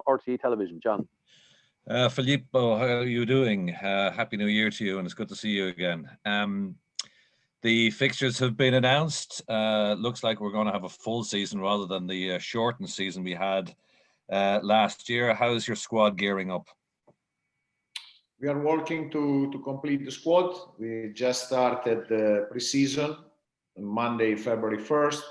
RTE Television. John. Filippo, how are you doing? Happy New Year to you, and it's good to see you again. The fixtures have been announced. Looks like we're going to have a full season rather than the shortened season we had last year. How's your squad gearing up? We are working to complete the squad. We just started the pre-season on Monday, February 1st.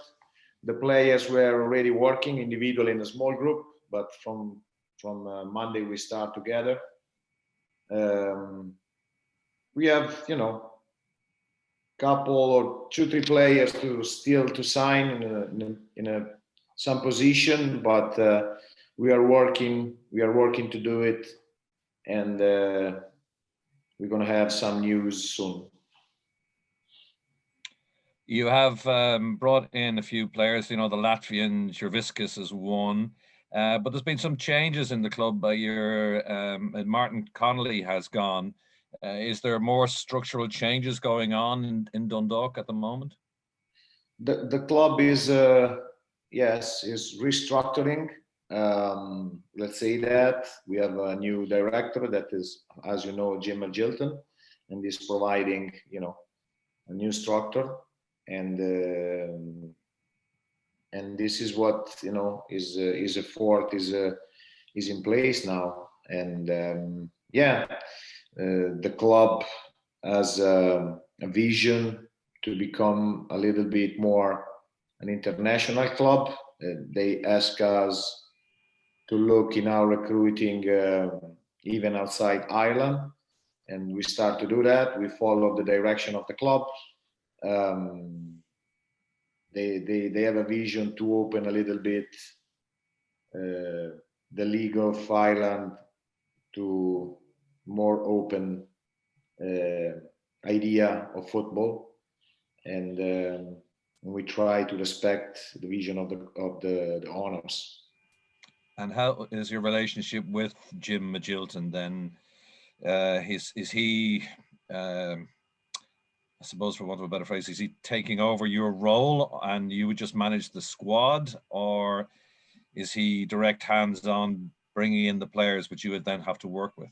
The players were already working individually in a small group, but from Monday we start together. We have, couple or 2-3 players to sign in some position, but we are working to do it, and we're going to have some news soon. You have brought in a few players. The Latvian Jurviskis is one, but there's been some changes in the club. Martin Connolly has gone. Is there more structural changes going on in Dundalk at the moment? The club is restructuring. Let's say that we have a new director that is, as you know, Jim Mcgilton, and is providing a new structure, and this is what is in place now, and the club has a vision to become a little bit more an international club. They ask us to look in our recruiting even outside Ireland, and we start to do that. We follow the direction of the club. They have a vision to open a little bit the League of Ireland to more open idea of football, and we try to respect the vision of the owners. And how is your relationship with Jim Mcgilton then? Is he, I suppose for want of a better phrase, is he taking over your role and you would just manage the squad, or is he direct hands-on bringing in the players which you would then have to work with?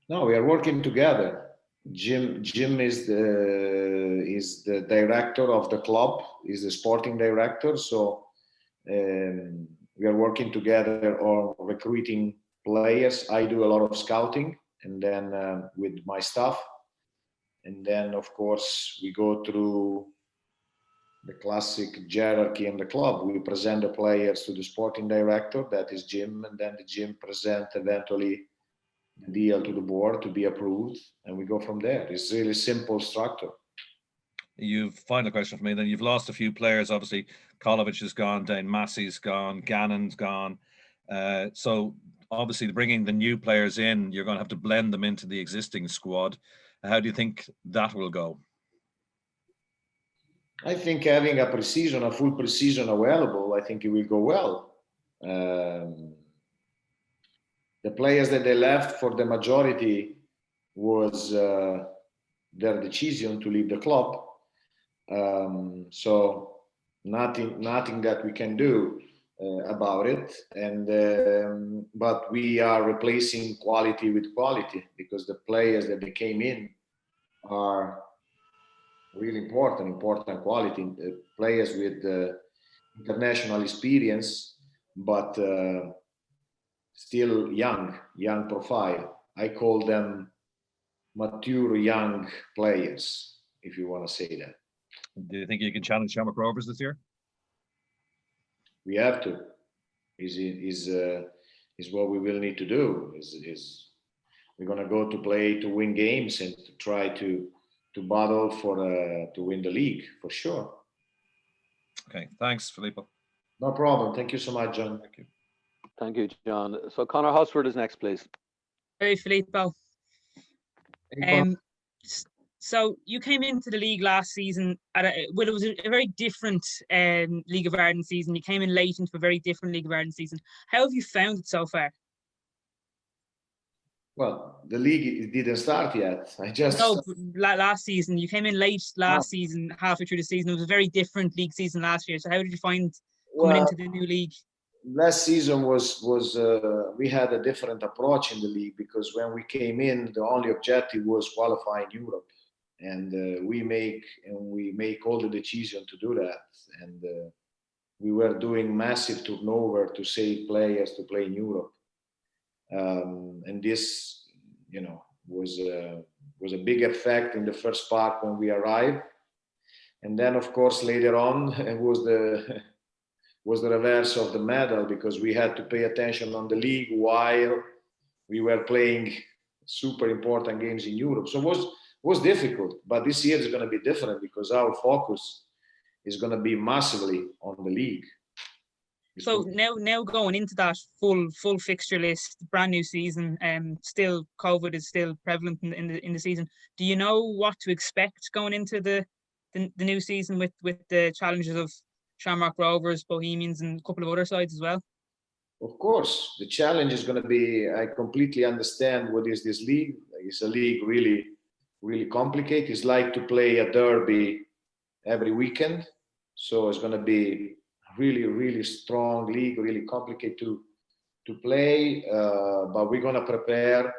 No, we are working together. Jim is the director of the club, is the sporting director. So we are working together on recruiting players. I do a lot of scouting, and then with my staff. And then, of course, we go through the classic hierarchy in the club. We present the players to the sporting director, that is Jim, and then the Jim present eventually the deal to the board to be approved, and we go from there. It's really simple structure. Final question for me then. You've lost a few players, obviously. Kolovic is gone, Dane Massey's gone, Gannon's gone. So obviously bringing the new players in, you're going to have to blend them into the existing squad. How do you think that will go? I think having a full pre-season available, I think it will go well. The players that they left, for the majority, was their decision to leave the club. So nothing that we can do about it. And but we are replacing quality with quality, because the players that they came in are really important quality, players with international experience, but still young profile. I call them mature young players, if you want to say that. Do you think you can challenge Shamrock Rovers this year? We have to. Is what we will need to do. We're going to go to play to win games and to try to battle to win the league, for sure. Okay, thanks, Filippo. No problem. Thank you so much, John. Thank you. Thank you, John. So Conor Hosford is next, please. Hey, Filippo. So you came into the league last season it was a very different League of Ireland season. You came in late into a very different League of Ireland season. How have you found it so far? Well, the league didn't start yet. Last season you came in late season, halfway through the season. It was a very different league season last year. So how did you find coming into the new league? last season was we had a different approach in the league, because when we came in, the only objective was qualifying Europe, and we make all the decision to do that, and we were doing massive turnover to save players to play in Europe, and this, was a big effect in the first part when we arrived, and then of course later on it was the reverse of the medal, because we had to pay attention on the league while we were playing super important games in Europe. So it was difficult, but this year is going to be different, because our focus is going to be massively on the league. So now going into that full fixture list, brand new season, still COVID is still prevalent in the season. Do you know what to expect going into the new season with the challenges of Shamrock Rovers, Bohemians, and a couple of other sides as well? Of course, the challenge is going to be, I completely understand what is this league. It's a league really, really complicated. It's like to play a derby every weekend. So it's going to be really, really strong league, really complicated to play. But we're going to prepare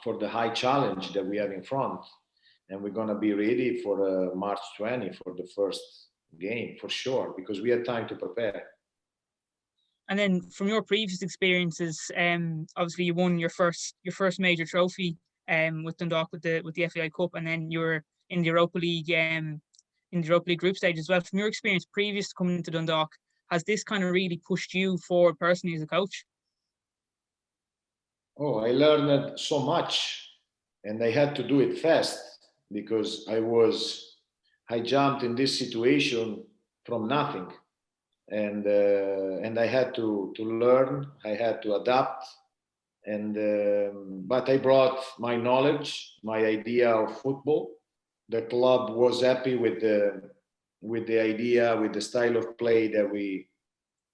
for the high challenge that we have in front. And we're going to be ready for March 20 for the first game, for sure, because we have time to prepare. And then from your previous experiences, obviously you won your first major trophy with Dundalk with the FAI Cup, and then you're in the Europa League group stage as well. From your experience previous to coming into Dundalk, has this kind of really pushed you forward personally as a coach? Oh, I learned so much, and I had to do it fast, because I jumped in this situation from nothing, and I had to learn, I had to adapt, but I brought my knowledge, my idea of football. The club was happy with the idea, with the style of play that we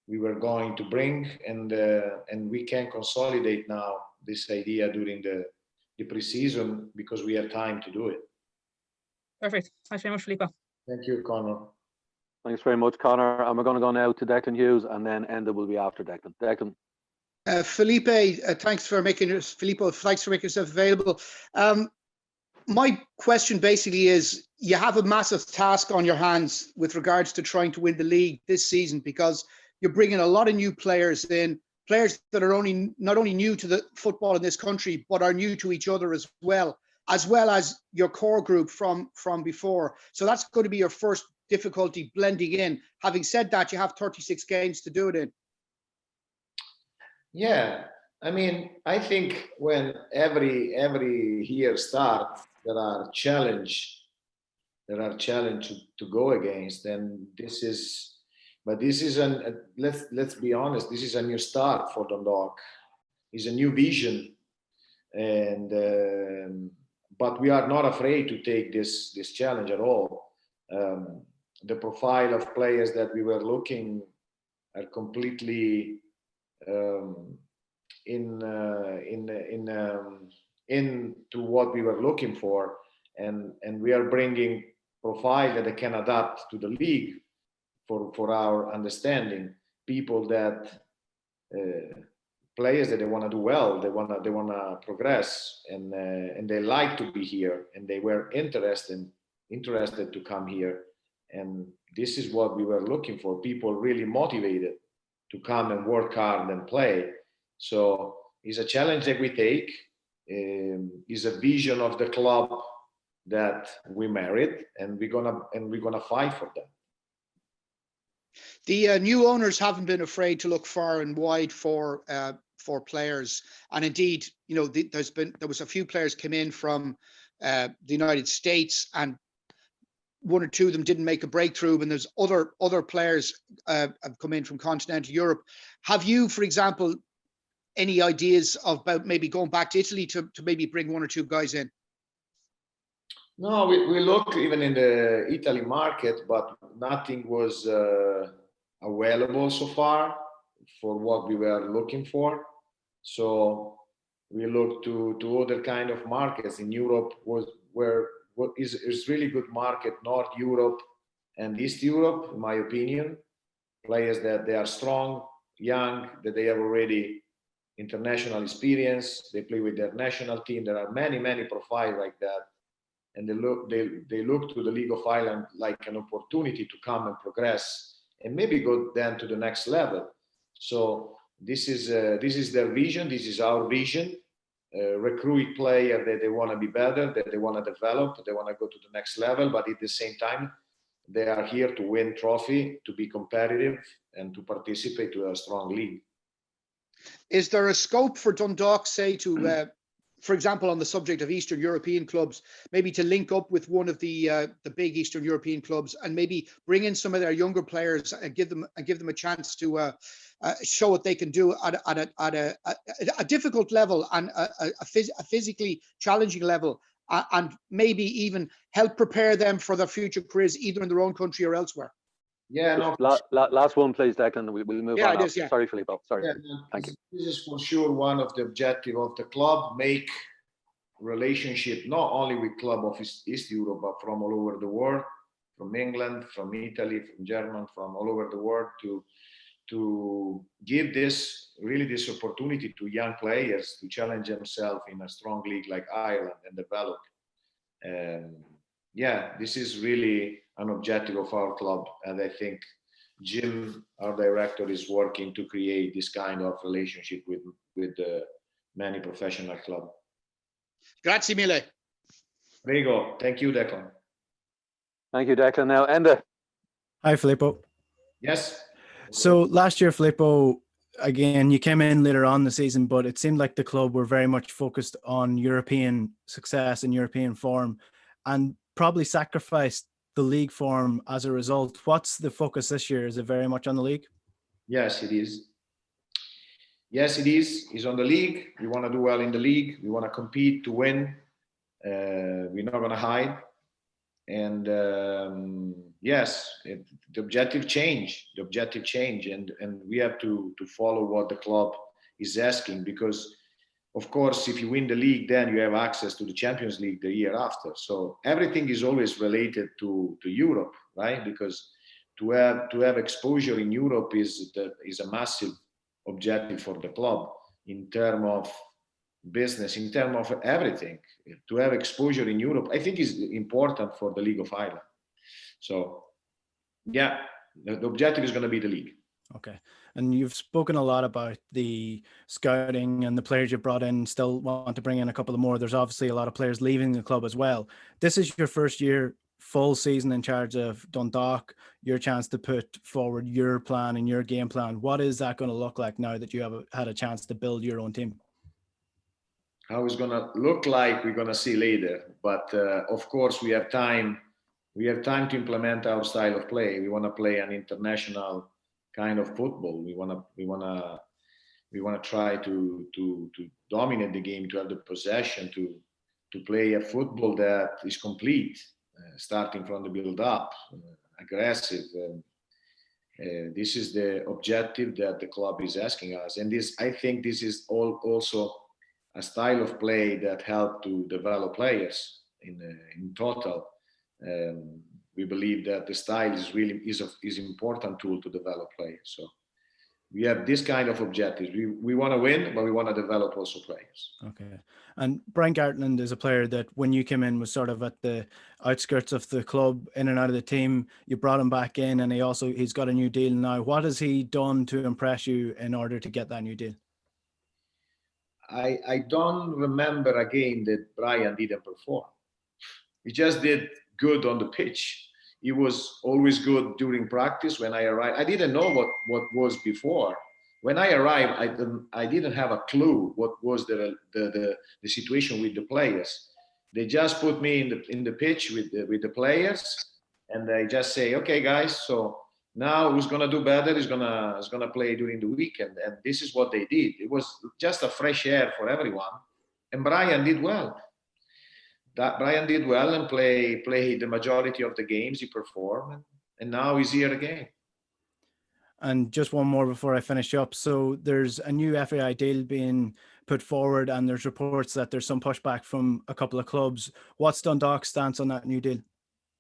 were going to bring, and we can consolidate now this idea during the pre-season, because we have time to do it. Perfect. Thanks very much, Filippo. Thank you, Connor. Thanks very much, Connor. And we're going to go now to Declan Hughes, and then Enda will be after Declan. Declan. Felipe, thanks for making yourself available. My question basically is, you have a massive task on your hands with regards to trying to win the league this season, because you're bringing a lot of new players in, players that are not only new to the football in this country, but are new to each other as well as your core group from before. So that's going to be your first difficulty, blending in. Having said that, you have 36 games to do it in. Yeah, I mean, I think when every year starts, there are challenge to go against, and this is let's be honest, this is a new start for Dundalk. It's a new vision, and but we are not afraid to take this challenge at all. The profile of players that we were looking are completely into what we were looking for, and we are bringing profile that they can adapt to the league for our understanding. People that players that they want to do well, they want to progress, and they like to be here, and they were interested to come here, and this is what we were looking for. People really motivated to come and work hard and play. So it's a challenge that we take. Is a vision of the club that we married, and we're gonna fight for that. The new owners haven't been afraid to look far and wide for players, and indeed, there was a few players came in from the United States, and one or two of them didn't make a breakthrough, and there's other players have come in from continental Europe. Have you, for example, any ideas about maybe going back to Italy to maybe bring one or two guys in? No, we look even in the Italy market, but nothing was available so far for what we were looking for. So we look to other kind of markets in Europe, what is really good market, North Europe and East Europe, in my opinion. Players that they are strong, young, that they have already international experience. They play with their national team. There are many profiles like that, and they look to the League of Ireland like an opportunity to come and progress and maybe go then to the next level. So this is their vision. This is our vision. Recruit player that they want to be better, that they want to develop, they want to go to the next level, but at the same time, they are here to win trophy, to be competitive, and to participate to a strong league. Is there a scope for Dundalk, say, to, for example, on the subject of Eastern European clubs, maybe to link up with one of the big Eastern European clubs and maybe bring in some of their younger players and give them a chance to show what they can do at a difficult level and a physically challenging level, and maybe even help prepare them for their future careers either in their own country or elsewhere? Yeah, no. Last one, please, Declan. We'll move on. It is, yeah. Sorry, Filippo. Sorry. Yeah, Thank you. This is for sure one of the objectives of the club, make relationship not only with club of East Europe, but from all over the world, from England, from Italy, from Germany, from all over the world, to give this opportunity to young players to challenge themselves in a strong league like Ireland and develop. This is really an objective of our club, and I think Jim, our director, is working to create this kind of relationship with many professional clubs. Grazie mille. Prego. Thank you, Declan. Thank you, Declan. Now, Enda. Hi, Filippo. Yes. So last year, Filippo, again, you came in later on the season, but it seemed like the club were very much focused on European success and European form, and probably sacrificed the league form as a result. What's the focus this year? Is it very much on the league? Yes, it is. Yes, it is. It's on the league. We want to do well in the league. We want to compete to win. We're not going to hide. And the objective change. And we have to follow what the club is asking, because of course, if you win the league, then you have access to the Champions League the year after. So everything is always related to Europe, right? Because to have exposure in Europe is a massive objective for the club in terms of business, in terms of everything. To have exposure in Europe, I think, is important for the League of Ireland. So, yeah, the objective is going to be the league. Okay. And you've spoken a lot about the scouting and the players you brought in, still want to bring in a couple of more. There's obviously a lot of players leaving the club as well. This is your first year, full season in charge of Dundalk, your chance to put forward your plan and your game plan. What is that going to look like now that you have had a chance to build your own team? How it's going to look like, we're going to see later. But of course, we have time. We have time to implement our style of play. We want to play an international kind of football. We want to try to dominate the game, to have the possession, to play a football that is complete, starting from the build-up, aggressive. This is the objective that the club is asking us, and I think this is also a style of play that helps to develop players in total. We believe that the style is important tool to develop players. So we have this kind of objective. We want to win, but we want to develop also players. Okay. And Brian Garland is a player that when you came in was sort of at the outskirts of the club, in and out of the team. You brought him back in, and he's got a new deal now. What has he done to impress you in order to get that new deal? I don't remember a game that Brian didn't perform. He just did good on the pitch. He was always good during practice. When I arrived, I didn't know what was before. When I arrived, I didn't have a clue what was the situation with the players. They just put me in the pitch with the players, and they just say, "Okay, guys, so now who's gonna do better is gonna play during the weekend." And this is what they did. It was just a fresh air for everyone, and Brian did well. Brian did well and play the majority of the games. He performed, and now he's here again. And just one more before I finish up. So there's a new FAI deal being put forward, and there's reports that there's some pushback from a couple of clubs. What's Dundalk's stance on that new deal?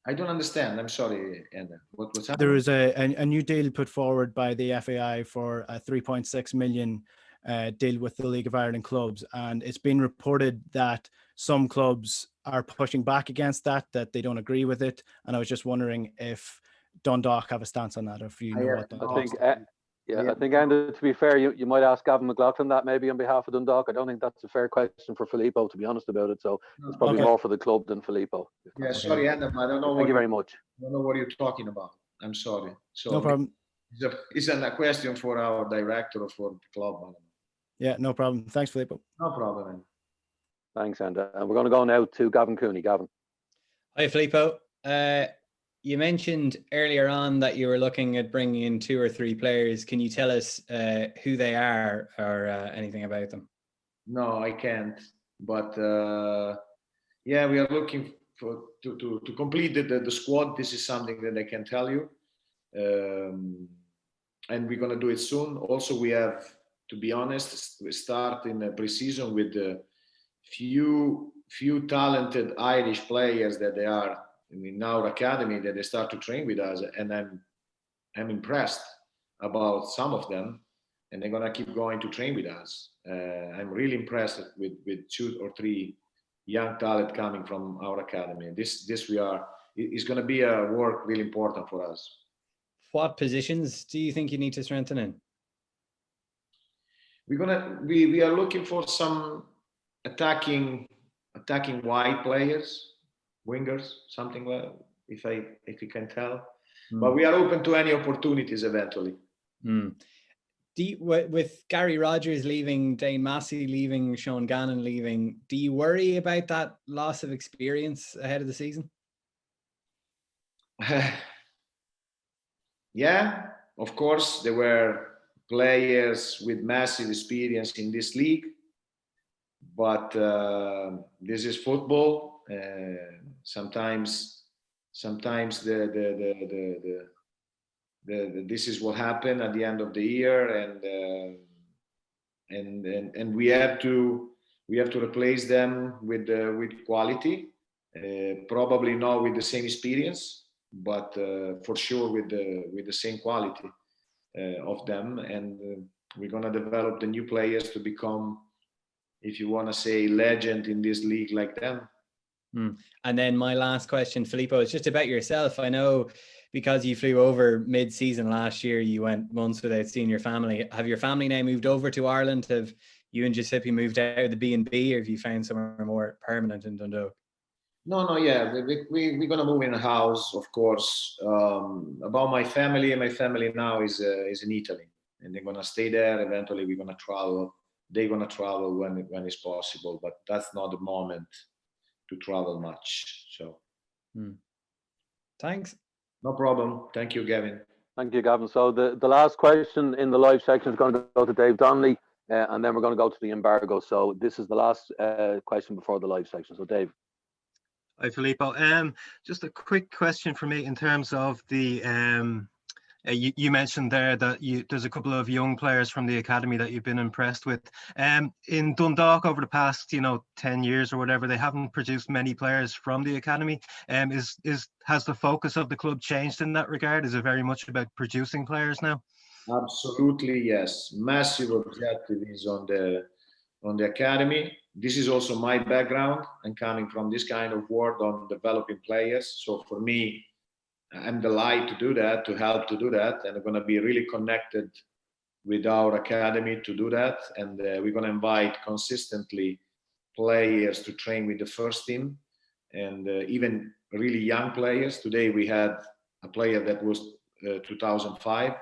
I don't understand. I'm sorry, Anna. What's happening? There is a new deal put forward by the FAI for a 3.6 million deal with the League of Ireland clubs, and it's been reported that some clubs are pushing back against that they don't agree with it. And I was just wondering if Dundalk have a stance on that, or if you know what Dundalk. I think, I think, Andy, to be fair, you might ask Gavin McLaughlin that maybe on behalf of Dundalk. I don't think that's a fair question for Filippo, to be honest about it. So it's probably more for the club than Filippo. Yeah, sorry, Adam. I don't know. Thank you very much. I don't know what you're talking about. I'm sorry. So no problem. It's a question for our director or for the club. Yeah, no problem. Thanks, Filippo. No problem, man. Thanks, Andy. And we're going to go now to Gavin Cooney. Gavin. Hi, Filippo. You mentioned earlier on that you were looking at bringing in 2 or 3 players. Can you tell us who they are or anything about them? No, I can't. But yeah, we are looking to complete the squad. This is something that I can tell you, and we're gonna do it soon. Also, we have, to be honest, we start in the preseason with the few talented Irish players that they are in our academy, that they start to train with us, and I'm impressed about some of them, and they're gonna keep going to train with us. I'm really impressed with 2 or 3 young talent coming from our academy. This is gonna be a work really important for us. What positions do you think you need to strengthen in? We are looking for some attacking wide players, wingers, something like, if you can tell. But we are open to any opportunities eventually. With Gary Rogers leaving, Dane Massey leaving, Sean Gannon leaving, do you worry about that loss of experience ahead of the season? Yeah, of course, there were players with massive experience in this league, but this is football. Sometimes this is what happened at the end of the year, and we have to replace them with quality. Probably not with the same experience, but for sure with the same quality of them. And we're gonna develop the new players to become, if you want to say, legend in this league like them. And then my last question, Filippo, is just about yourself. I know because you flew over mid-season last year, you went months without seeing your family. Have your family now moved over to Ireland? Have you and Giuseppe moved out of the B&B, or have you found somewhere more permanent in Dundalk? No, yeah, we're gonna move in a house, of course. About my family now is in Italy, and they're gonna stay there. Eventually, we're gonna travel. They're gonna travel when it's possible, but that's not the moment to travel much. So thanks. No problem. Thank you, Gavin. Thank you, Gavin. So the last question in the live section is going to go to Dave Donnelly, and then we're going to go to the embargo. So this is the last question before the live section. So Dave. Hi, Filippo. Just a quick question for me in terms of the you mentioned there that there's a couple of young players from the academy that you've been impressed with. In Dundalk over the past 10 years or whatever, they haven't produced many players from the academy. Has the focus of the club changed in that regard? Is it very much about producing players now? Absolutely, yes. Massive objective is on the academy. This is also my background. I'm coming from this kind of work on developing players. So for me, I'm delighted to do that, to help to do that, and I'm going to be really connected with our academy to do that. And we're going to invite consistently players to train with the first team, and even really young players. Today we had a player that was 2005,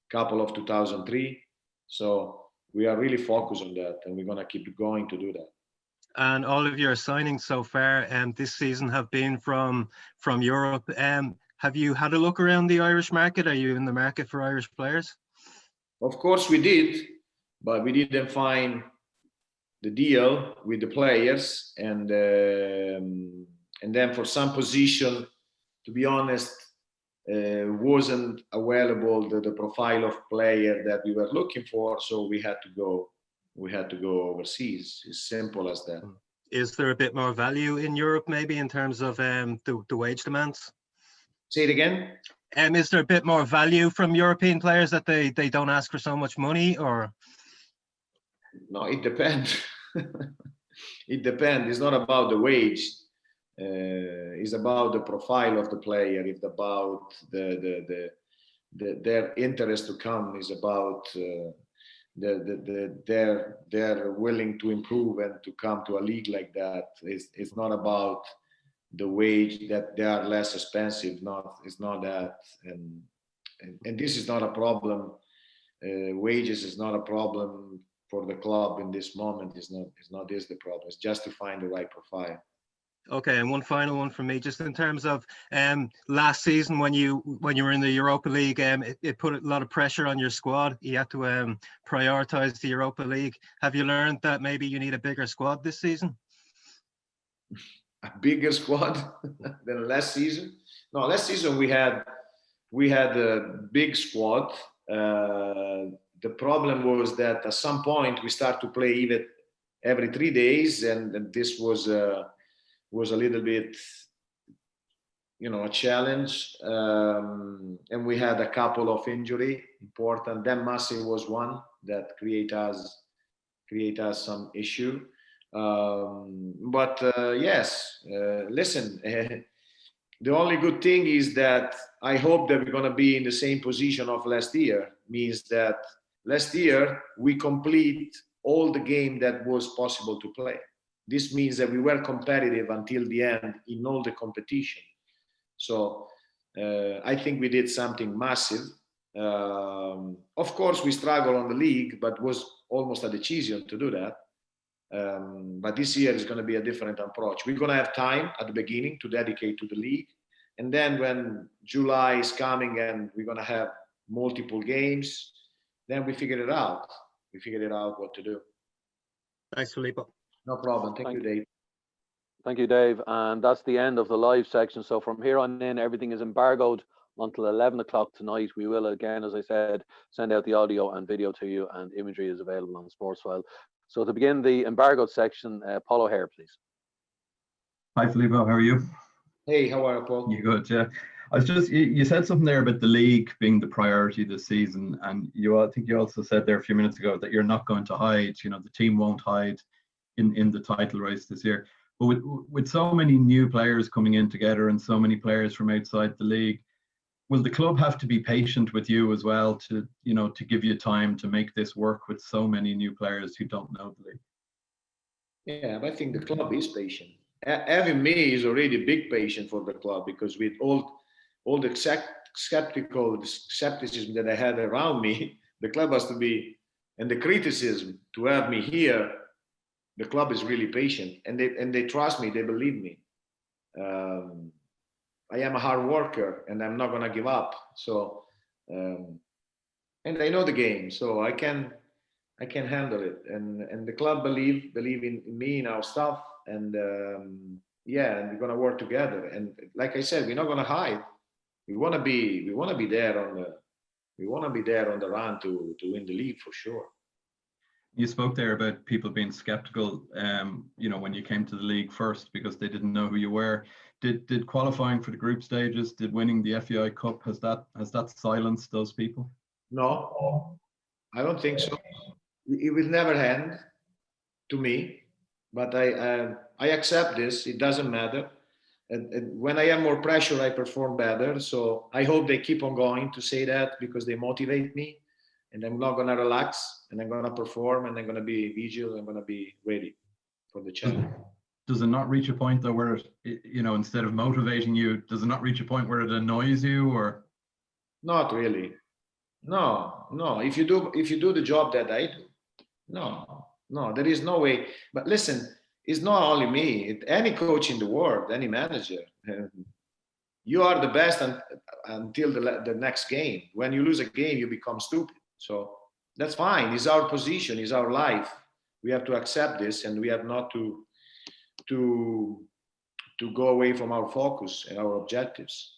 couple of 2003. So we are really focused on that, and we're going to keep going to do that. And all of your signings so far this season have been from Europe. Have you had a look around the Irish market? Are you in the market for Irish players? Of course we did, but we didn't find the deal with the players. And then for some position, to be honest, wasn't available the profile of player that we were looking for. So we had to go overseas. It's simple as that. Is there a bit more value in Europe maybe in terms of the wage demands? Say it again. Is there a bit more value from European players that they don't ask for so much money, or? No, it depends. It depends. It's not about the wage. It's about the profile of the player. It's about their interest to come. Is about they're willing to improve and to come to a league like that. It's not about the wage that they are less expensive. It's not that. And this is not a problem. Wages is not a problem for the club in this moment. It's not this the problem. It's just to find the right profile. Okay, and one final one for me, just in terms of last season when you were in the Europa League, it put a lot of pressure on your squad. You had to prioritize the Europa League. Have you learned that maybe you need a bigger squad this season? A bigger squad than last season? No, last season we had a big squad. The problem was that at some point we start to play even every 3 days, and this was a little bit, a challenge. And we had a couple of injury important. Dan Massi was one that create us some issue. But yes, listen, the only good thing is that I hope that we're going to be in the same position of last year. Means that last year we complete all the game that was possible to play. This means that we were competitive until the end in all the competition. So I think we did something massive. Of course, we struggled on the league, but was almost a decision to do that. But this year is going to be a different approach. We're going to have time at the beginning to dedicate to the league. And then when July is coming and we're going to have multiple games, then we figure it out. We figured it out what to do. Thanks, Filippo. No problem. Thank you, Dave. Thank you, Dave. And that's the end of the live section. So from here on in, everything is embargoed until 11 o'clock tonight. We will, again, as I said, send out the audio and video to you, and imagery is available on Sportsfile. So to begin the embargoed section, Paul O'Hare, please. Hi, Filippo. How are you? Hey, how are you, Paul? You good? Yeah. I was just, you said something there about the league being the priority this season, and I think you also said there a few minutes ago that you're not going to hide. The team won't hide in the title race this year. But with so many new players coming in together and so many players from outside the league, will the club have to be patient with you as well to give you time to make this work with so many new players who don't know the league? Yeah, I think the club is patient. Having me is already a big patient for the club, because with all the skepticism that I had around me, the club has to be, and the criticism to have me here, the club is really patient, and they trust me, they believe me. I am a hard worker, and I'm not gonna give up. So, and I know the game, so I can handle it. And the club believe in me, in our stuff, and yeah, and we're gonna work together. And like I said, we're not gonna hide. We wanna be there on the run to win the league for sure. You spoke there about people being skeptical, when you came to the league first, because they didn't know who you were. Did qualifying for the group stages, did winning the FAI Cup, has that silenced those people? No, I don't think so. It will never end to me, but I accept this. It doesn't matter. And when I have more pressure, I perform better. So I hope they keep on going to say that, because they motivate me. And I'm not going to relax, and I'm going to perform, and I'm going to be vigilant. I'm going to be ready for the challenge. Does it not reach a point though where, instead of motivating you, does it not reach a point where it annoys you, or? Not really. No. If you do the job that I do, no, there is no way. But listen, it's not only me. Any coach in the world, any manager, you are the best until the next game. When you lose a game, you become stupid. So that's fine. It's our position. It's our life. We have to accept this, and we have not to go away from our focus and our objectives.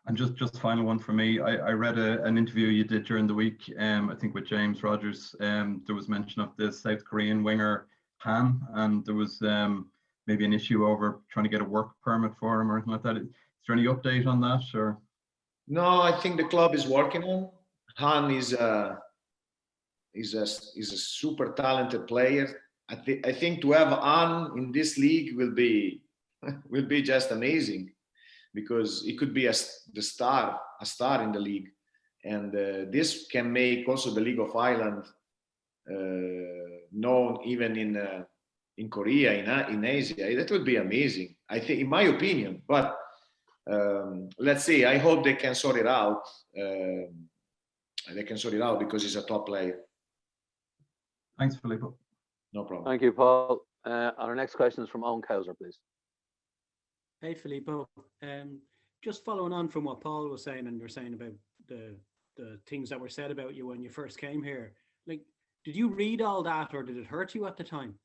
And just final one for me. I read an interview you did during the week, I think with James Rogers. There was mention of the South Korean winger Han, and there was maybe an issue over trying to get a work permit for him or anything like that. It's there any update on that, or? No, I think the club is working on. Han is a super talented player. I think to have Han in this league will be just amazing, because it could be a star in the league, and this can make also the League of Ireland known even in Korea, in Asia. That would be amazing, I think, in my opinion. But let's see. I hope they can sort it out. They can sort it out because he's a top player. Thanks, Filippo. No problem. Thank you, Paul. Our next question is from Owen Cowser, please. Hey, Filippo. Just following on from what Paul was saying, and you were saying about the things that were said about you when you first came here. Like, did you read all that, or did it hurt you at the time?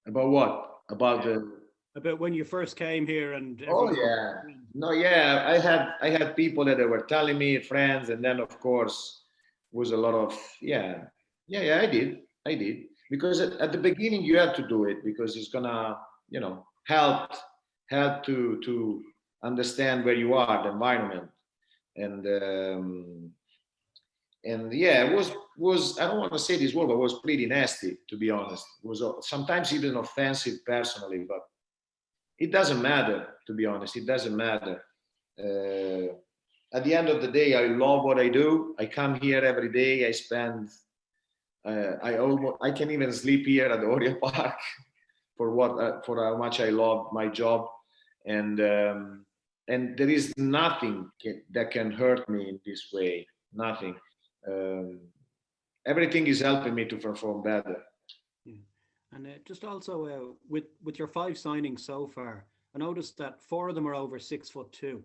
About what? About when you first came here and. Oh yeah. No, yeah. I had people that were telling me, friends, and then of course was a lot of yeah. I did because at the beginning you have to do it because it's gonna help to understand where you are, the environment, and yeah, it was I don't want to say this word, but it was pretty nasty, to be honest. It was sometimes even offensive personally, but it doesn't matter, to be honest. It doesn't matter. At the end of the day, I love what I do. I come here every day. I spend I can even sleep here at the Oriel Park for how much I love my job, and there is nothing that can hurt me in this way. Nothing. Everything is helping me to perform better. Yeah. And just also with your 5 signings so far, I noticed that 4 of them are over 6'2".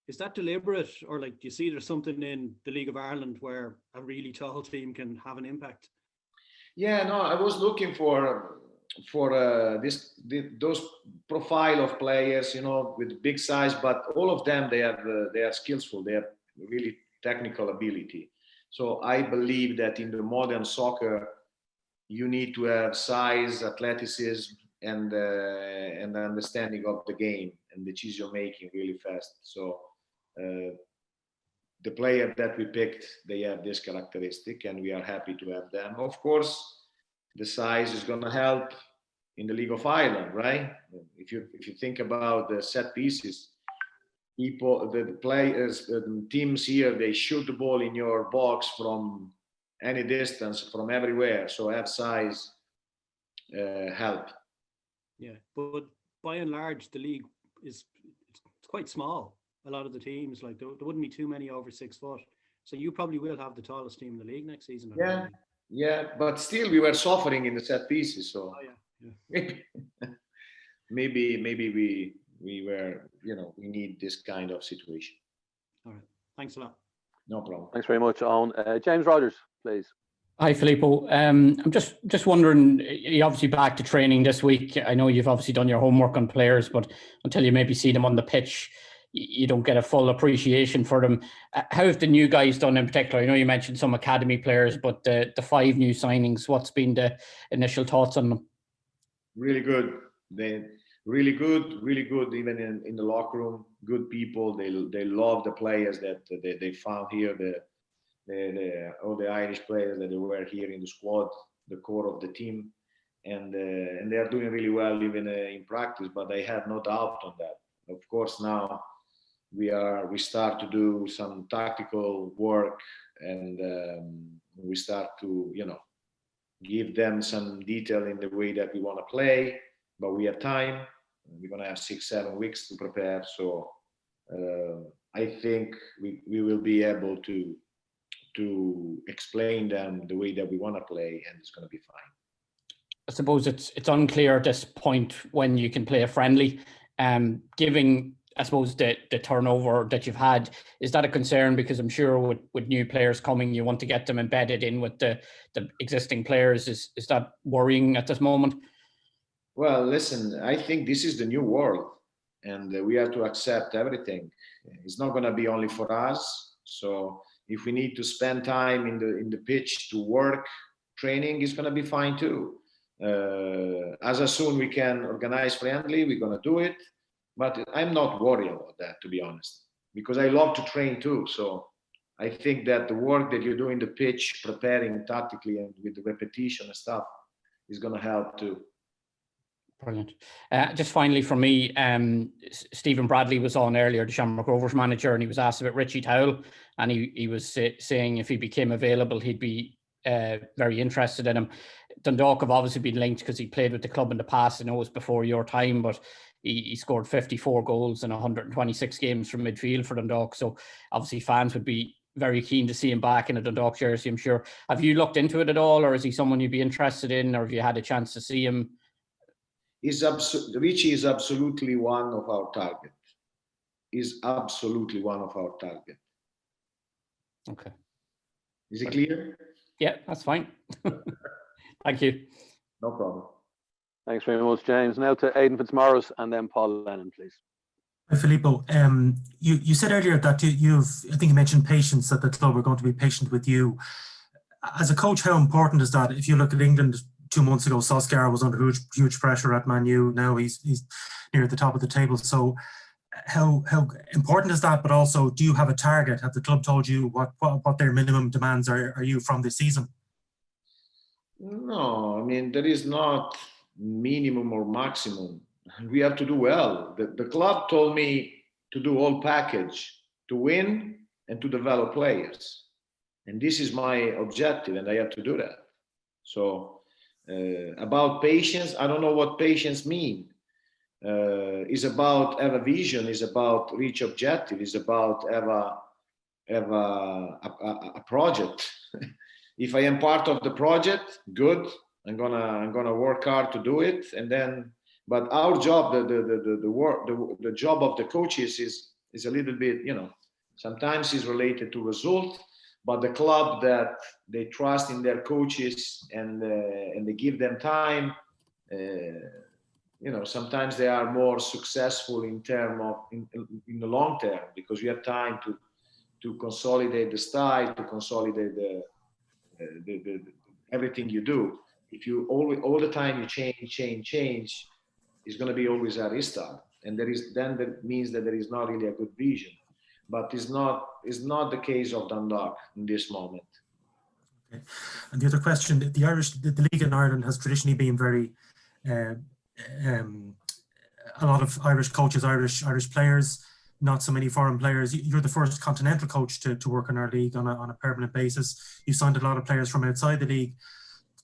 Is that deliberate, or like, do you see there's something in the League of Ireland where a really tall team can have an impact? Yeah, no, I was looking for those profile of players, with big size, but all of them they are skillful. They have really technical ability. So I believe that in the modern soccer, you need to have size, athleticism, and understanding of the game and decision making really fast. So the player that we picked, they have this characteristic, and we are happy to have them. Of course, the size is going to help in the League of Ireland, right? If you think about the set pieces, the players, the teams here, they shoot the ball in your box from any distance, from everywhere. So have size help. Yeah, but by and large, the league it's quite small. A lot of the teams, like there wouldn't be too many over 6 foot. So you probably will have the tallest team in the league next season. Yeah, but still we were suffering in the set pieces. So maybe we were, we need this kind of situation. All right. Thanks a lot. No problem. Thanks very much, Owen. James Rogers, please. Hi, Filippo. I'm just wondering, you're obviously back to training this week. I know you've obviously done your homework on players, but until you maybe see them on the pitch, you don't get a full appreciation for them. How have the new guys done in particular? I know you mentioned some academy players, but the 5 new signings, what's been the initial thoughts on them? Really good. They're really good, even in the locker room. Good people. They love the players that they found here. All the Irish players that they were here in the squad, the core of the team, and they are doing really well even in practice. But I have no doubt on that. Of course, now we start to do some tactical work, and we start to give them some detail in the way that we want to play. But we have time. We're gonna have 6-7 weeks to prepare. So I think we will be able to explain them the way that we want to play, and it's going to be fine. I suppose it's unclear at this point when you can play a friendly. Given, I suppose, the turnover that you've had, is that a concern? Because I'm sure with new players coming, you want to get them embedded in with the existing players. Is that worrying at this moment? Well, listen, I think this is the new world, and we have to accept everything. It's not going to be only for us. So if we need to spend time in the pitch to work, training is going to be fine too. As soon we can organize friendly, we're going to do it. But I'm not worried about that, to be honest, because I love to train too. So I think that the work that you do in the pitch, preparing tactically and with the repetition and stuff, is going to help too. Brilliant. Just finally from me, Stephen Bradley was on earlier, the Shamrock Rovers manager, and he was asked about Richie Towell, and he was saying if he became available, he'd be very interested in him. Dundalk have obviously been linked because he played with the club in the past. I know it was before your time, but he scored 54 goals in 126 games from midfield for Dundalk. So obviously fans would be very keen to see him back in a Dundalk jersey, I'm sure. Have you looked into it at all, or is he someone you'd be interested in, or have you had a chance to see him? Richie is absolutely one of our target. Is absolutely one of our target. Okay. Is it clear? Yeah, that's fine. Thank you. No problem. Thanks very much, James. Now to Aidan Fitzmaurice and then Paul Lennon, please. Hi, Filippo. You said earlier that I think you mentioned patience, that the club are going to be patient with you. As a coach, how important is that? If you look at England 2 months ago, Solskjaer was under huge pressure at Man U. Now he's near the top of the table. So how important is that? But also, do you have a target? Have the club told you what their minimum demands are you from this season? No, I mean, there is not minimum or maximum. We have to do well. The club told me to do all package, to win and to develop players. And this is my objective, and I have to do that. So about patience, I don't know what patience means. It's about have a vision, is about reach objective, is about have a project. If I am part of the project, good. I'm gonna work hard to do it, and then. But our job, the job of the coaches is a little bit, sometimes is related to result, but the club that they trust in their coaches and they give them time, sometimes they are more successful in the long term, because you have time to consolidate the style, to consolidate the everything you do. If you all the time you change, it's going to be always a restart, and that means that there is not really a good vision. But it's not the case of Dundalk in this moment. Okay. And the other question: the league in Ireland has traditionally been very a lot of Irish coaches, Irish players, not so many foreign players. You're the first continental coach to work in our league on a permanent basis. You've signed a lot of players from outside the league.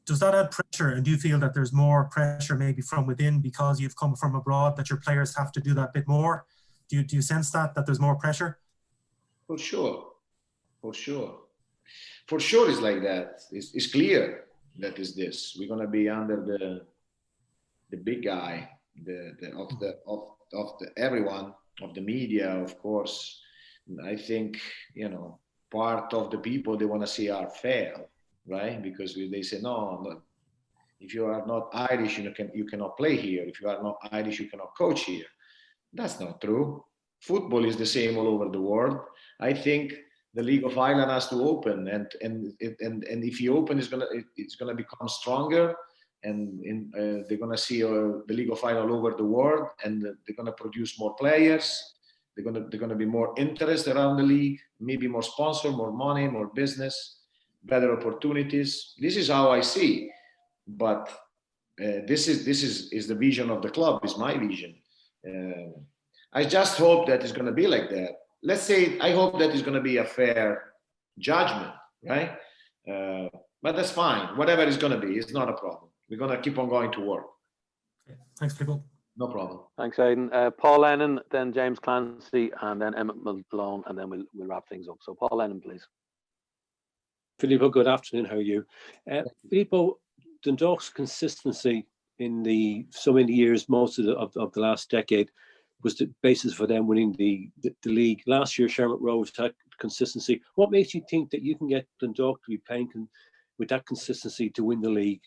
Does that add pressure, and do you feel that there's more pressure maybe from within because you've come from abroad, that your players have to do that bit more? Do you sense that there's more pressure? For sure it's like that. It's clear that is this. We're gonna be under the big guy, of everyone, of the media, of course. I think part of the people, they want to see our fail, right? Because they say no, if you are not Irish, you cannot play here. If you are not Irish, you cannot coach here. That's not true. Football is the same all over the world. I think the League of Ireland has to open, and if you open, it's gonna become stronger, and they're gonna see the League of Ireland all over the world, and they're gonna produce more players. They're gonna be more interest around the league, maybe more sponsor, more money, more business, better opportunities. This is how I see, but this is the vision of the club. Is my vision. I just hope that it's going to be like that. Let's say I hope that it's going to be a fair judgment, right? But that's fine. Whatever it's going to be, it's not a problem. We're going to keep on going to work. Okay. Thanks, Filippo. No problem. Thanks, Aidan. Paul Lennon, then James Clancy, and then Emmett Malone, and then we'll wrap things up. So Paul Lennon, please. Filippo, good afternoon. How are you? Filippo, Dundalk's consistency in so many years, most of the last decade, was the basis for them winning the league. Last year, Shamrock Rovers had consistency. What makes you think that you can get Dundalk to be playing with that consistency to win the league?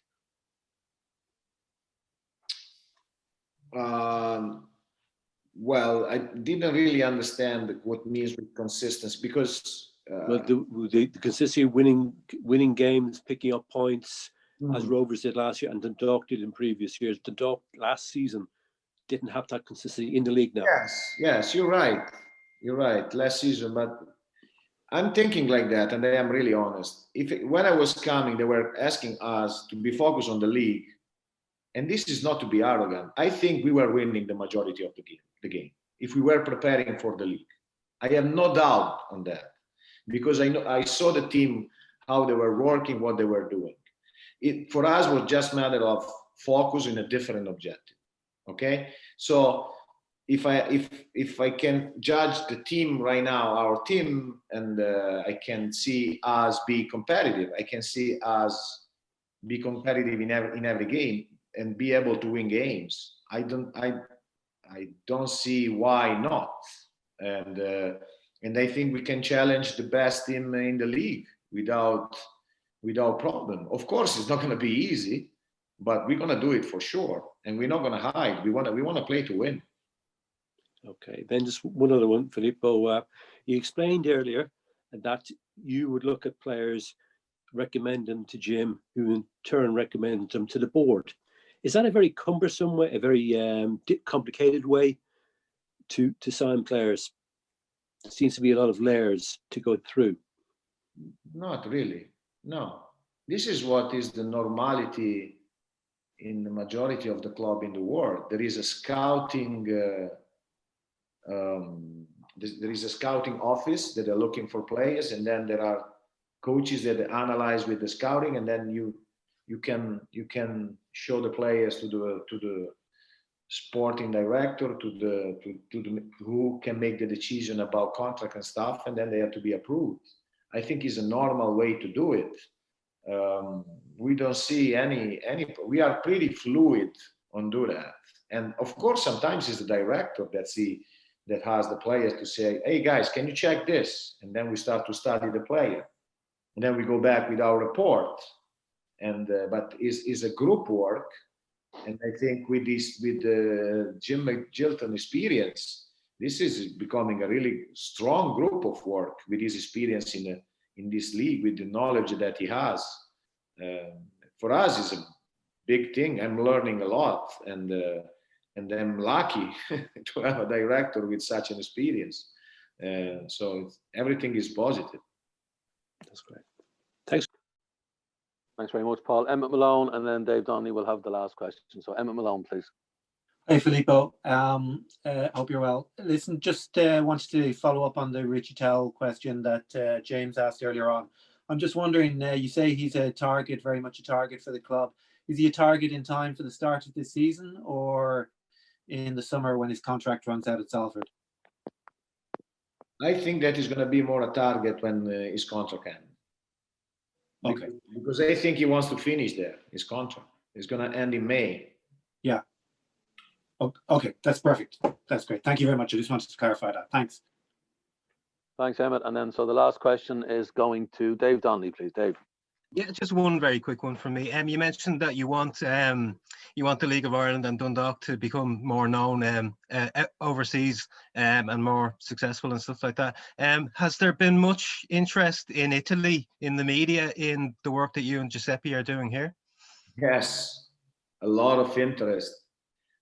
Well, I didn't really understand what means with consistency, because well, the consistency of winning games, picking up points, as Rovers did last year and Dundalk did in previous years. Dundalk last season didn't have that consistency in the league now. Yes, you're right. You're right. Last season, but I'm thinking like that, and I am really honest. When I was coming, they were asking us to be focused on the league, and this is not to be arrogant. I think we were winning the majority of the game if we were preparing for the league. I have no doubt on that, because I saw the team, how they were working, what they were doing. It for us was just a matter of focus in a different objective. Okay, so if I can judge the team right now, our team, and I can see us be competitive. I can see us be competitive in every game and be able to win games. I don't see why not. And I think we can challenge the best team in the league without problem. Of course, it's not going to be easy, but we're going to do it for sure, and we're not going to hide. We want to play to win. Okay, then just one other one, Filippo. You explained earlier that you would look at players, recommend them to Jim, who in turn recommend them to the board. Is that a very cumbersome way, a very complicated way to sign players? There seems to be a lot of layers to go through. Not really. No. This is what is the normality in the majority of the club in the world. There is a scouting there is a scouting office that are looking for players, and then there are coaches that analyze with the scouting, and then you can show the players to the sporting director, to the who can make the decision about contract and stuff, and then they have to be approved. I think is a normal way to do it. We don't see any. We are pretty fluid on do that, and of course sometimes it's the director that has the players to say, "Hey guys, can you check this?" And then we start to study the player, and then we go back with our report. And but is a group work, and I think with Jim Mcgilton experience, this is becoming a really strong group of work with his experience in this league, with the knowledge that he has. For us, it's a big thing. I'm learning a lot, and I'm lucky to have a director with such an experience. So everything is positive. That's great. Thanks. Thanks very much, Paul. Emmett Malone, and then Dave Donnelly will have the last question. So Emmett Malone, please. Hey, Filippo. Hope you're well. Listen, just wanted to follow up on the Richie Towell question that James asked earlier on. I'm just wondering, you say he's a target, very much a target for the club. Is he a target in time for the start of this season, or in the summer when his contract runs out at Salford? I think that is going to be more a target when his contract ends. Okay. Because I think he wants to finish there. His contract is going to end in May. Yeah. Okay, that's perfect. That's great. Thank you very much. I just wanted to clarify that. Thanks. Thanks, Emmett. And then so the last question is going to Dave Donnelly, please. Dave. Yeah, just one very quick one from me. You mentioned that you want the League of Ireland and Dundalk to become more known overseas and more successful and stuff like that. Has there been much interest in Italy, in the media, in the work that you and Giuseppe are doing here? Yes, a lot of interest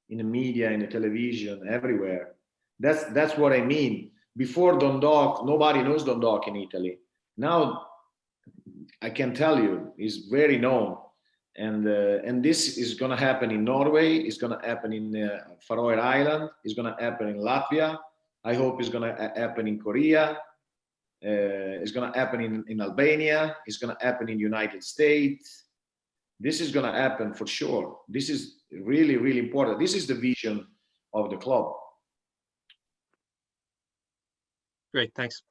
in the media, in the television, everywhere. That's what I mean. Before Dundalk, nobody knows Dundalk in Italy. Now, I can tell you, is very known, and this is going to happen in Norway. It's going to happen in Faroe Island. It's going to happen in Latvia. I hope it's going to happen in Korea. It's going to happen in Albania. It's going to happen in United States. This is going to happen for sure. This is really, really important. This is the vision of the club. Great, thanks.